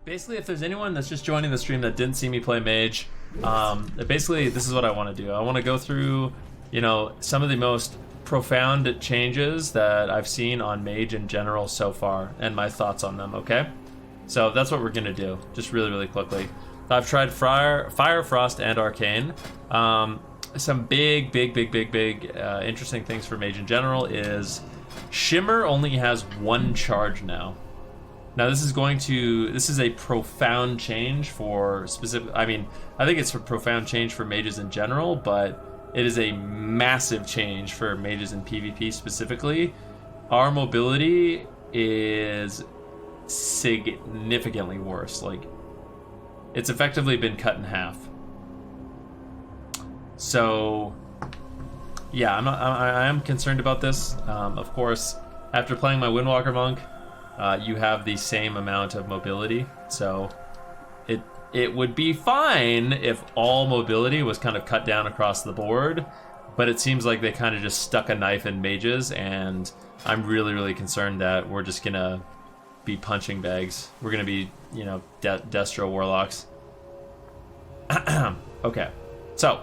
Basically, if there's anyone that's just joining the stream that didn't see me play Mage, basically this is what I want to do. I want to go through, some of the most profound changes that I've seen on Mage in general so far, and my thoughts on them, okay? So that's what we're going to do, just really, really quickly. I've tried Fire, Frost, and Arcane. Some big, interesting things for Mage in general is Shimmer only has one charge now. Now this is a profound change for I think it's a profound change for mages in general, but it is a massive change for mages in PvP specifically. Our mobility is significantly worse. Like, it's effectively been cut in half. So, yeah, I am concerned about this. Of course, after playing my Windwalker Monk, you have the same amount of mobility, so it would be fine if all mobility was kind of cut down across the board, but it seems like they kind of just stuck a knife in mages, and I'm really, really concerned that we're just gonna be punching bags. We're gonna be, Destro Warlocks. Okay, so,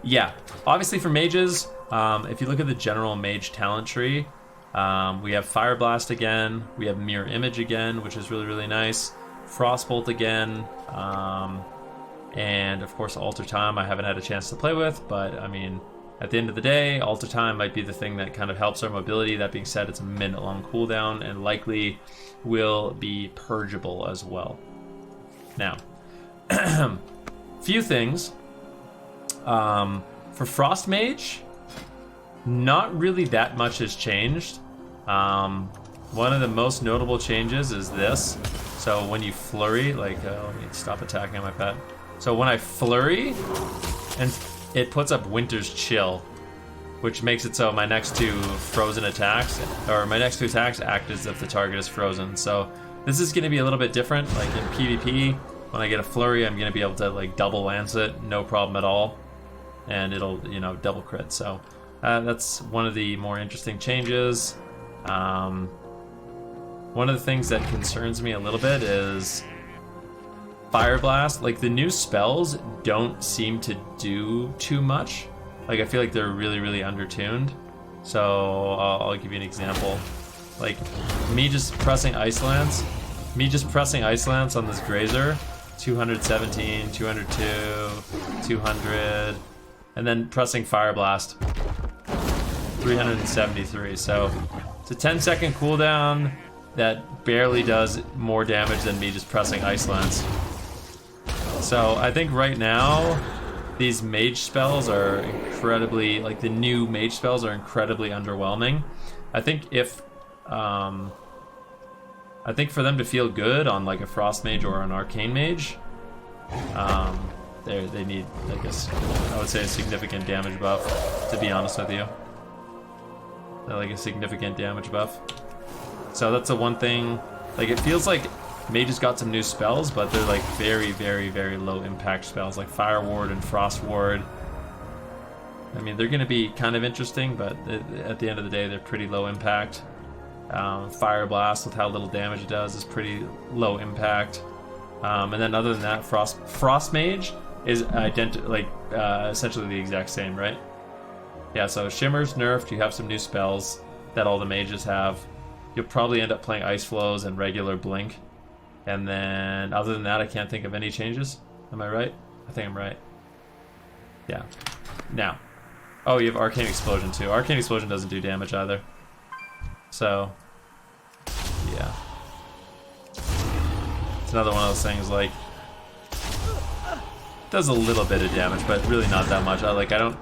yeah, obviously for mages, if you look at the general mage talent tree, we have Fire Blast again, we have Mirror Image again, which is really, really nice, Frostbolt again, and of course Alter Time I haven't had a chance to play with, but I mean, at the end of the day, Alter Time might be the thing that kind of helps our mobility. That being said, it's a minute-long cooldown and likely will be purgeable as well. Now, few things. For Frost Mage, not really that much has changed. One of the most notable changes is this. So when you flurry, let me stop attacking on my pet. So when I flurry, and it puts up Winter's Chill, which makes it so my next two attacks act as if the target is frozen. So this is going to be a little bit different. Like in PvP, when I get a flurry, I'm going to be able to double lance it, no problem at all, and it'll double crit. So that's one of the more interesting changes. One of the things that concerns me a little bit is Fire Blast. Like, the new spells don't seem to do too much. Like, I feel like they're really, really undertuned. So I'll give you an example. Like, me just pressing Ice Lance on this Grazer, 217, 202, 200, and then pressing Fire Blast, 373. So it's a 10-second cooldown that barely does more damage than me just pressing Ice Lance. So I think right now these mage spells are incredibly, the new mage spells are incredibly underwhelming. I think for them to feel good on a Frost Mage or an Arcane Mage, they need, I would say, a significant damage buff, to be honest with you. A significant damage buff. So that's the one thing. It feels like Mages got some new spells, but they're very, very, very low impact spells, like Fire Ward and Frost Ward. I mean, they're going to be kind of interesting, but at the end of the day, they're pretty low impact. Fire Blast, with how little damage it does, is pretty low impact. And then other than that, Frost Mage is essentially the exact same, right? Yeah, so Shimmer's nerfed, you have some new spells that all the mages have. You'll probably end up playing Ice Flows and regular Blink. And then, other than that, I can't think of any changes. Am I right? I think I'm right. Yeah. Now. Oh, you have Arcane Explosion too. Arcane Explosion doesn't do damage either. So, yeah. It's another one of those things, does a little bit of damage, but really not that much. I don't...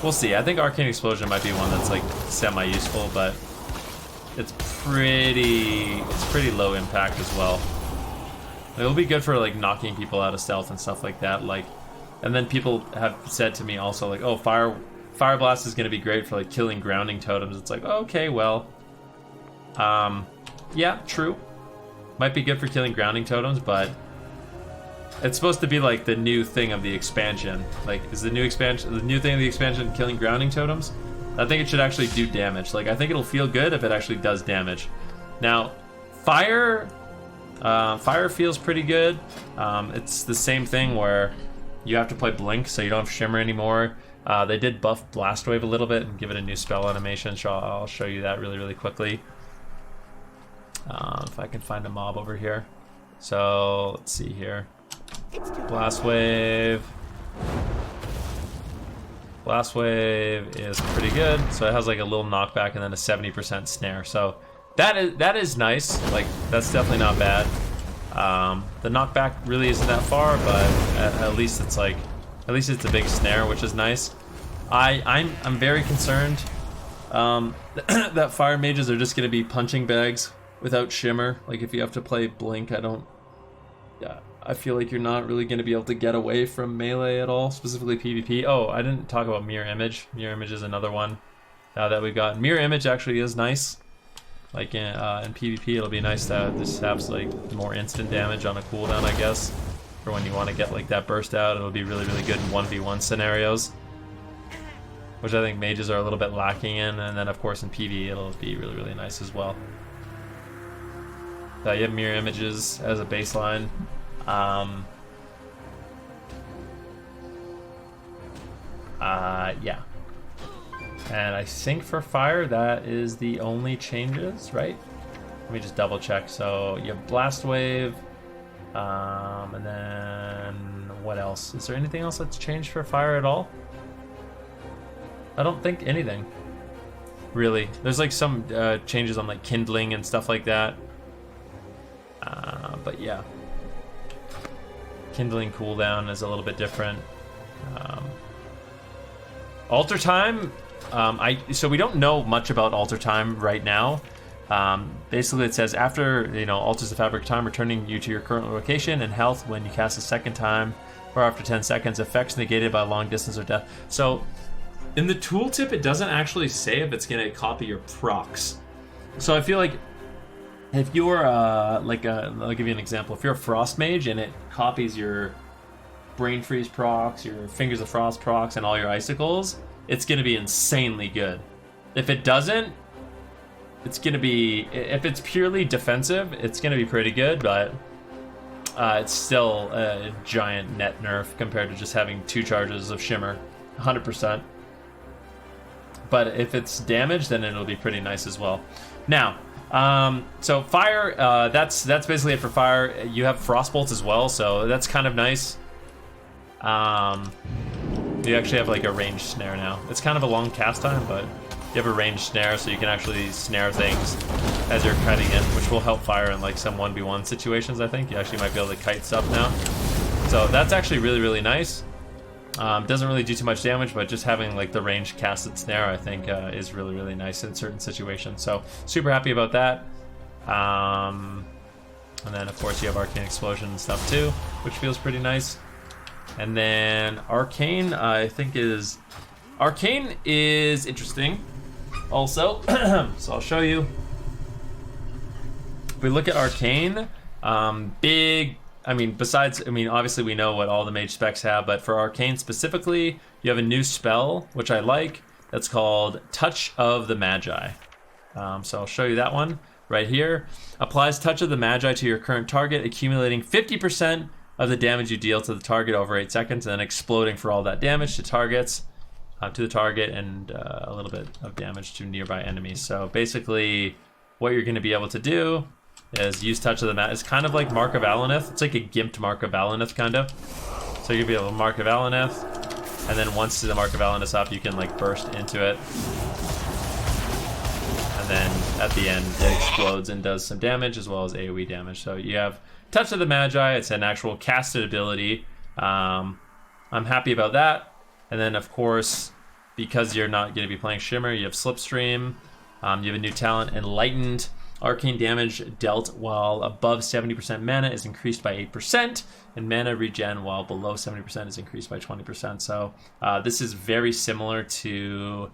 We'll see. I think Arcane Explosion might be one that's semi-useful, but it's pretty low impact as well. It'll be good for knocking people out of stealth and stuff like that. And then people have said to me also oh, Fire Blast is going to be great for killing grounding totems. It's okay, well, yeah, true. Might be good for killing grounding totems, but it's supposed to be the new thing of the expansion. Is the new thing of the expansion killing grounding totems? I think it should actually do damage. I think it'll feel good if it actually does damage. Now, Fire Fire feels pretty good. It's the same thing where you have to play Blink, so you don't have Shimmer anymore. They did buff Blast Wave a little bit and give it a new spell animation, so I'll show you that really quickly. If I can find a mob over here. So, let's see here. Blast Wave. Blast Wave is pretty good. So it has like a little knockback and then a 70% snare. So that is nice. Like, that's definitely not bad. The knockback really isn't that far, but at least it's like, at least it's a big snare, which is nice. I'm very concerned that fire mages are just going to be punching bags without Shimmer. Like, if you have to play Blink, I feel like you're not really going to be able to get away from melee at all, specifically PvP. Oh, I didn't talk about Mirror Image. Mirror Image is another one that we've got. Mirror Image actually is nice. Like in PvP, it'll be nice to just have like more instant damage on a cooldown, I guess. For when you want to get like that burst out, it'll be really good in 1v1 scenarios. Which I think mages are a little bit lacking in, and then of course in PvE it'll be really nice as well. You have mirror images as a baseline. Yeah. And I think for fire, that is the only changes, right? Let me just double check. So you have Blast Wave, and then what else? Is there anything else that's changed for fire at all? I don't think anything, really. There's like some changes on like kindling and stuff like that. But yeah, kindling cooldown is a little bit different. Alter time, so we don't know much about alter time right now. Basically it says after, alters the fabric time, returning you to your current location and health when you cast a second time, or after 10 seconds, effects negated by long distance or death. So in the tooltip, it doesn't actually say if it's going to copy your procs. So I feel like if you're I'll give you an example. If you're a Frost Mage and it copies your Brain Freeze procs, your Fingers of Frost procs, and all your icicles, it's going to be insanely good. If it doesn't, it's going to be, if it's purely defensive, it's going to be pretty good, but it's still a giant net nerf compared to just having 2 charges of Shimmer, 100%. But if it's damage, then it'll be pretty nice as well. Now, so fire, that's basically it for fire. You have Frostbolt as well, so that's kind of nice. You actually have like a ranged snare now. It's kind of a long cast time, but you have a ranged snare, so you can actually snare things as you're kiting it, which will help fire in like some 1v1 situations, I think. You actually might be able to kite stuff now. So that's actually really nice. Doesn't really do too much damage, but just having like the ranged casted snare, I think, is really nice in certain situations. So super happy about that. And then of course you have Arcane Explosion and stuff too, which feels pretty nice. And then Arcane, I think Arcane is interesting also. So I'll show you. If we look at Arcane, obviously we know what all the mage specs have, but for Arcane specifically, you have a new spell, which I like, that's called Touch of the Magi. So I'll show you that one right here. Applies Touch of the Magi to your current target, accumulating 50% of the damage you deal to the target over 8 seconds, and then exploding for all that damage to targets, to the target, and a little bit of damage to nearby enemies. So basically, what you're going to be able to do is use Touch of the Magi. It's kind of like Mark of Alaneth. It's like a gimped Mark of Alaneth, kind of. So you'll be able to Mark of Alaneth, and then once the Mark of Alaneth's up, you can like burst into it. And then at the end, it explodes and does some damage as well as AoE damage. So you have Touch of the Magi. It's an actual casted ability. I'm happy about that. And then of course, because you're not going to be playing Shimmer, you have Slipstream. You have a new talent, Enlightened. Arcane damage dealt while above 70% mana is increased by 8%, and mana regen while below 70% is increased by 20%. So this is very similar to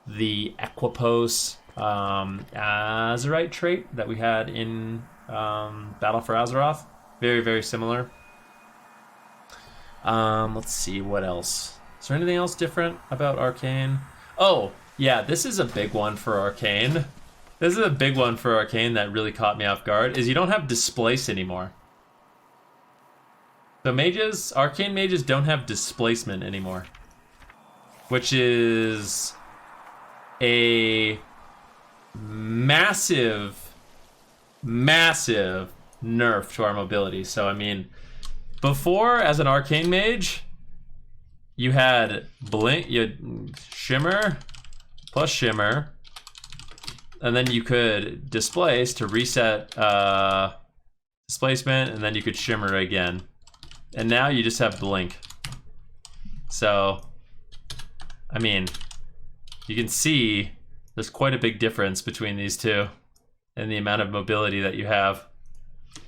the Equipos Azerite trait that we had in Battle for Azeroth. Very similar. Let's see, what else? Is there anything else different about Arcane? Oh, yeah, this is a big one for Arcane. This is a big one for Arcane that really caught me off guard, is you don't have Displace anymore. The mages, Arcane mages don't have Displacement anymore. Which is a massive nerf to our mobility. So, I mean, before, as an Arcane mage, you had Blink, you had Shimmer, plus Shimmer, and then you could Displace to reset Displacement, and then you could Shimmer again. And now you just have Blink. So, I mean, you can see there's quite a big difference between these two and the amount of mobility that you have.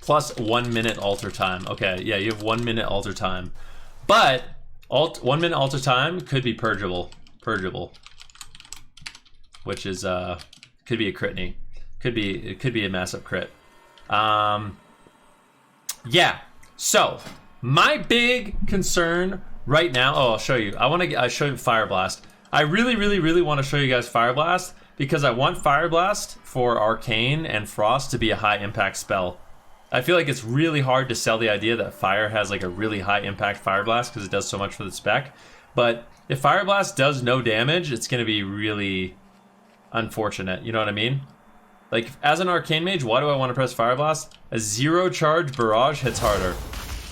Plus 1 minute alter time. Okay, yeah, you have 1 minute alter time. But 1 minute alter time could be purgeable. Which is could be a crit-ny. It could be a massive crit. Yeah. So, my big concern right now, I'll show you. I show you Fire Blast. I really want to show you guys Fire Blast because I want Fire Blast for Arcane and Frost to be a high impact spell. I feel like it's really hard to sell the idea that Fire has like a really high impact Fire Blast because it does so much for the spec. But if Fire Blast does no damage, it's going to be really unfortunate. You know what I mean? Like, as an Arcane mage, why do I want to press Fire Blast? A 0 charge barrage hits harder.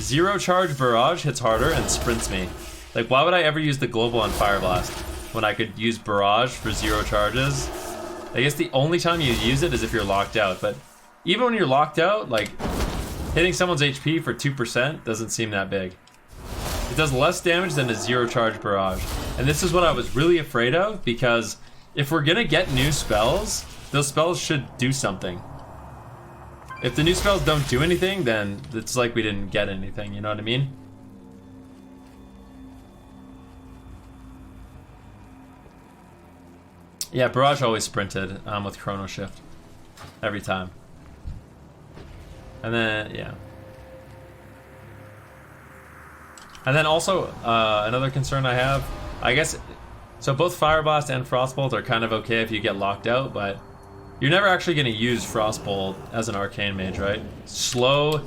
0 charge barrage hits harder and sprints me. Like, why would I ever use the global on Fire Blast when I could use barrage for 0 charges? I guess the only time you use it is if you're locked out, but even when you're locked out, like, hitting someone's HP for 2% doesn't seem that big. It does less damage than a 0 charge barrage. And this is what I was really afraid of, because if we're gonna get new spells, those spells should do something. If the new spells don't do anything, then it's like we didn't get anything, you know what I mean? Yeah, Barrage always sprinted with Chrono Shift. Every time. And then, yeah. And then also, another concern I have, I guess, so both Fire Blast and Frostbolt are kind of okay if you get locked out, but you're never actually going to use Frostbolt as an Arcane Mage, right? Slow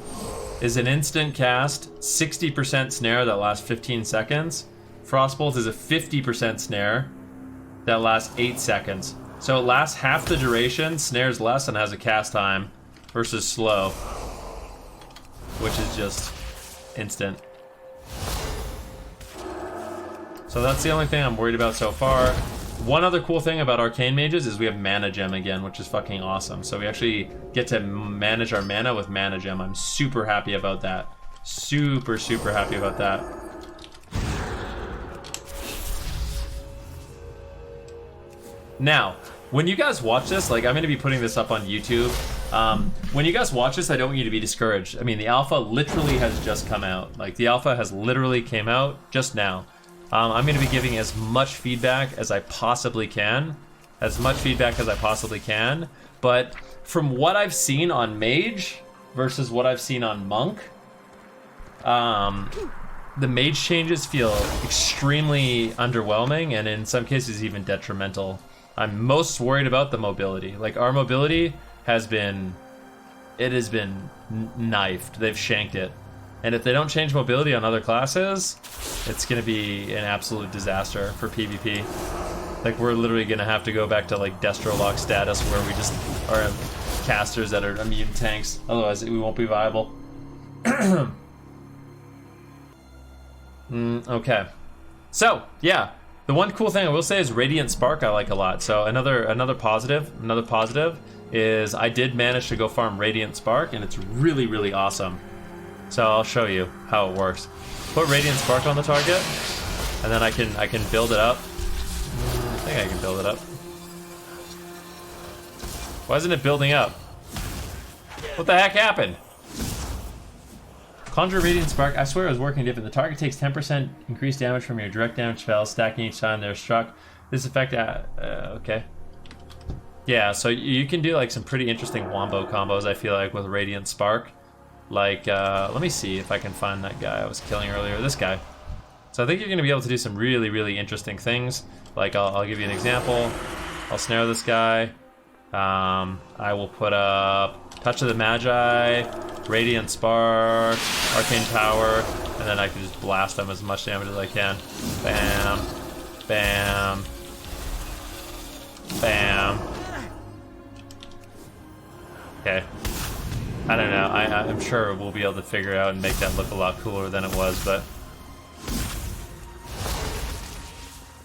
is an instant cast, 60% snare that lasts 15 seconds. Frostbolt is a 50% snare that lasts 8 seconds. So it lasts half the duration, snares less, and has a cast time, versus Slow, which is just instant. So that's the only thing I'm worried about so far. One other cool thing about Arcane Mages is we have Mana Gem again, which is fucking awesome. So we actually get to manage our mana with Mana Gem. I'm super happy about that. Super happy about that. Now, when you guys watch this, like, I'm going to be putting this up on YouTube. When you guys watch this, I don't want you to be discouraged. I mean, the alpha literally has just come out. Like, the alpha has literally came out just now. I'm going to be giving as much feedback as I possibly can. But from what I've seen on Mage versus what I've seen on Monk, the Mage changes feel extremely underwhelming and in some cases even detrimental. I'm most worried about the mobility. Like, our mobility has been knifed. They've shanked it. And if they don't change mobility on other classes, it's going to be an absolute disaster for PvP. Like, we're literally going to have to go back to, like, Destro Lock status where we just are casters that are immune tanks. Otherwise, we won't be viable. Okay. So, yeah. The one cool thing I will say is Radiant Spark I like a lot. So another positive is I did manage to go farm Radiant Spark, and it's really awesome. So I'll show you how it works. Put Radiant Spark on the target, and then I can build it up. I think I can build it up. Why isn't it building up? What the heck happened? Conjure Radiant Spark. I swear it was working different. The target takes 10% increased damage from your direct damage spells, stacking each time they're struck. This effect, okay. Yeah, so you can do like some pretty interesting wombo combos, I feel like, with Radiant Spark. Like, let me see if I can find that guy I was killing earlier. This guy. So I think you're going to be able to do some really interesting things. Like, I'll give you an example. I'll snare this guy. I will put up Touch of the Magi, Radiant Spark, Arcane Power, and then I can just blast them as much damage as I can. Bam, bam, bam. Okay. I don't know. I'm sure we'll be able to figure it out and make that look a lot cooler than it was, but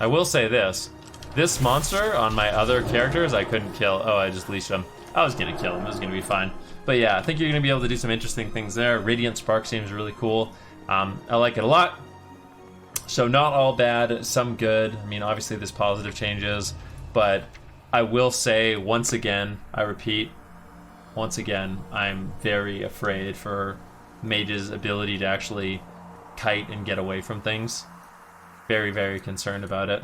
I will say this. This monster on my other characters I couldn't kill. Oh, I just leashed him. I was gonna kill him. It was gonna be fine. But yeah, I think you're gonna be able to do some interesting things there. Radiant Spark seems really cool. I like it a lot. So not all bad, some good. I mean, obviously there's positive changes, but I will say once again, I repeat, once again, I'm very afraid for Mage's ability to actually kite and get away from things. Very, very concerned about it.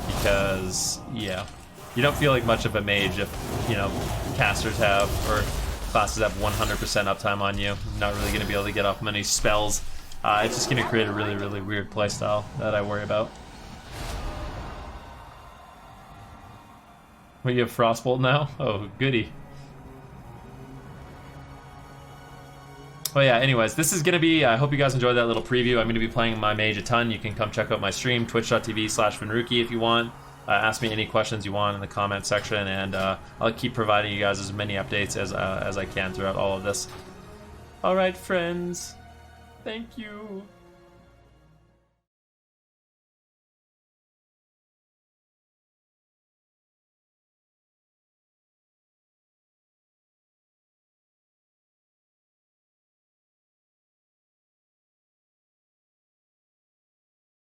Because, yeah, you don't feel like much of a mage if, you know, casters have, or classes have 100% uptime on you. You're not really going to be able to get off many spells. It's just going to create a really, really weird playstyle that I worry about. What, you have Frostbolt now? Oh, goody. Well, yeah, anyways, this is going to be, I hope you guys enjoyed that little preview. I'm going to be playing my Mage a ton. You can come check out my stream, twitch.tv/Venruki if you want. Ask me any questions you want in the comment section, and I'll keep providing you guys as many updates as I can throughout all of this. Alright, friends. Thank you.